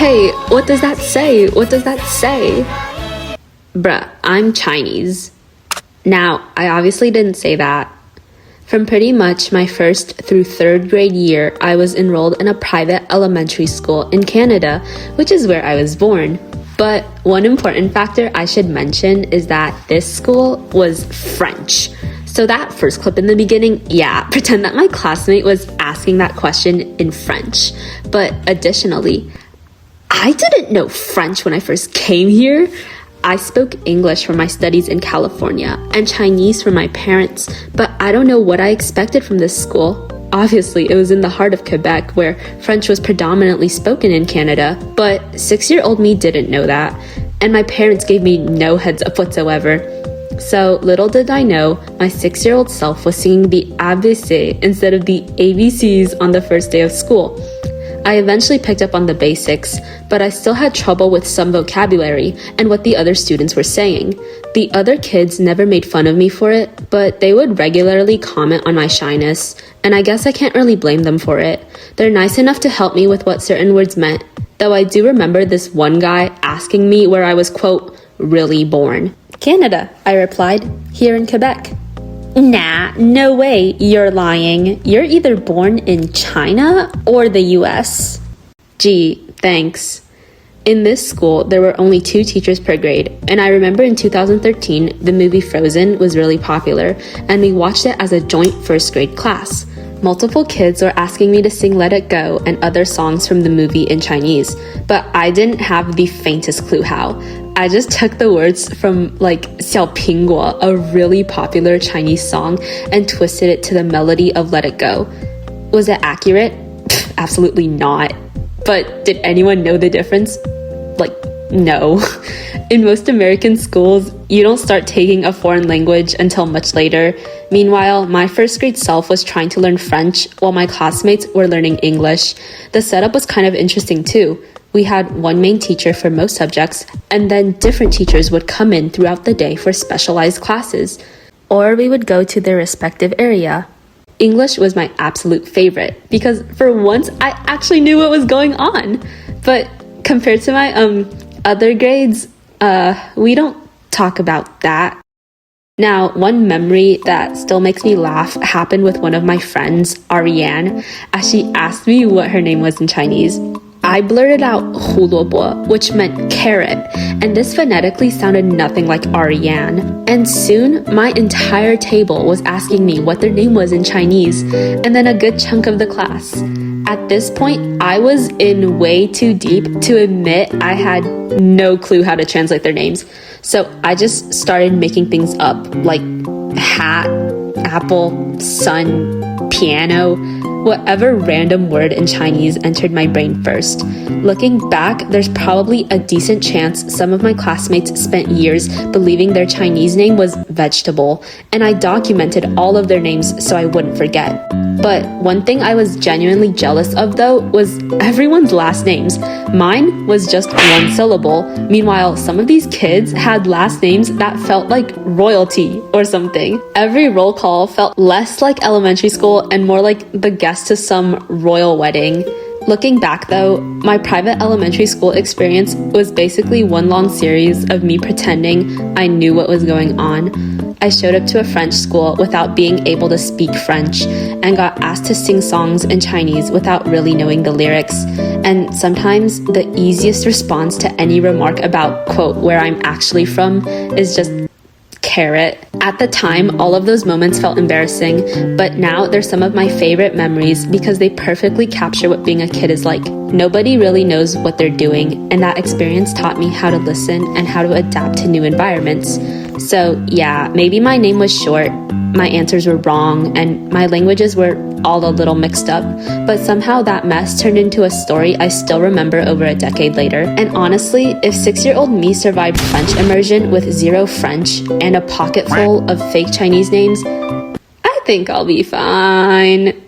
Hey, what does that say? What does that say? Bruh, I'm Chinese. Now, I obviously didn't say that. From pretty much my first through third grade year, I was enrolled in a private elementary school in Canada, which is where I was born. But one important factor I should mention is that this school was French. So that first clip in the beginning, yeah, pretend that my classmate was asking that question in French. But additionally, I didn't know French when I first came here. I spoke English for my studies in California and Chinese for my parents, but I don't know what I expected from this school. Obviously, it was in the heart of Quebec, where French was predominantly spoken in Canada, but 6-year-old me didn't know that, and my parents gave me no heads up whatsoever. So little did I know, my 6-year-old self was singing the ABC instead of the ABCs on the first day of school. I eventually picked up on the basics, but I still had trouble with some vocabulary and what the other students were saying. The other kids never made fun of me for it, but they would regularly comment on my shyness, and I guess I can't really blame them for it. They're nice enough to help me with what certain words meant, though I do remember this one guy asking me where I was, quote, really born. Canada, I replied, here in Quebec. Nah, no way, you're lying. You're either born in China or the US. Gee, thanks. In this school, there were only 2 teachers per grade, and I remember in 2013, the movie Frozen was really popular, and we watched it as a joint first grade class. Multiple kids were asking me to sing Let It Go and other songs from the movie in Chinese, but I didn't have the faintest clue how. I just took the words from like 小苹果, a really popular Chinese song, and twisted it to the melody of Let It Go. Was it accurate? Pfft, absolutely not. But did anyone know the difference? Like, no. In most American schools, you don't start taking a foreign language until much later. Meanwhile, my first grade self was trying to learn French while my classmates were learning English. The setup was kind of interesting too. We had one main teacher for most subjects, and then different teachers would come in throughout the day for specialized classes. Or we would go to their respective area. English was my absolute favorite, because for once I actually knew what was going on. But compared to my other grades, we don't talk about that. Now, one memory that still makes me laugh happened with one of my friends, Ariane, as she asked me what her name was in Chinese. I blurted out 胡萝卜, which meant carrot, and this phonetically sounded nothing like Ariane. And soon, my entire table was asking me what their name was in Chinese, and then a good chunk of the class. At this point, I was in way too deep to admit I had no clue how to translate their names. So I just started making things up, like hat, apple, sun, piano. Whatever random word in Chinese entered my brain first. Looking back, there's probably a decent chance some of my classmates spent years believing their Chinese name was vegetable, and I documented all of their names so I wouldn't forget. But one thing I was genuinely jealous of though was everyone's last names. Mine was just one syllable. Meanwhile, some of these kids had last names that felt like royalty or something. Every roll call felt less like elementary school and more like the guest to some royal wedding. Looking back though, my private elementary school experience was basically one long series of me pretending I knew what was going on. I showed up to a French school without being able to speak French and got asked to sing songs in Chinese without really knowing the lyrics. And sometimes the easiest response to any remark about, quote, where I'm actually from is just carrot. At the time, all of those moments felt embarrassing, but now they're some of my favorite memories because they perfectly capture what being a kid is like. Nobody really knows what they're doing, and that experience taught me how to listen and how to adapt to new environments. So yeah, maybe my name was short, my answers were wrong, and my languages were all a little mixed up, but somehow that mess turned into a story I still remember over a decade later. And honestly, if 6-year-old me survived French immersion with 0 French and a pocket full of fake Chinese names, I think I'll be fine.